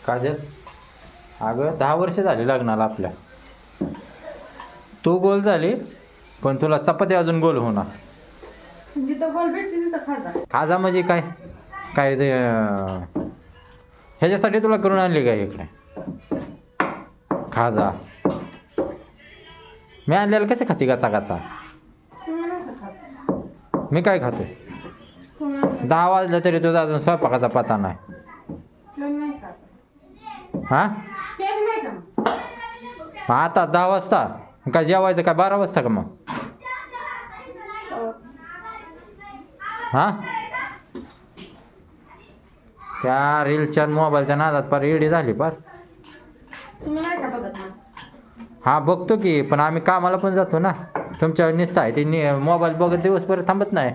काजल, अगं 10 वर्ष झाली लग्नाला आपल्या. तू गोल झाली पण तुला चपाती अजून गोल होणार. जिथं गोल भेटते तिथं खाजा. खाजा म्हणजे काय? काय ते ह्याच्यासाठी तुला करून आणली काय इकडे खाजा? मी आणलेलं कसे खाते गाचा गाचा? तुम्ही नका खात. मी काय खातो? तुम्ही नका. 10 वाजलं तरी तुझा अजून स्वयंपाकाचा पत्ता नाही. तुम्ही नाही खात. हां, केक नाही का? आता 10 वाजता काय जेवायचं काय 12 वाजता का मग? हां, त्या रीलच्या मोबाईलच्या नादात पार एडी झाली पार. तुम्ही नाही का बघत मग? हां बघतो की, पण आम्ही कामाला पण जातो ना. तुमच्या निसता आहे ते मोबाईल बघत दिवसभर थांबत नाही.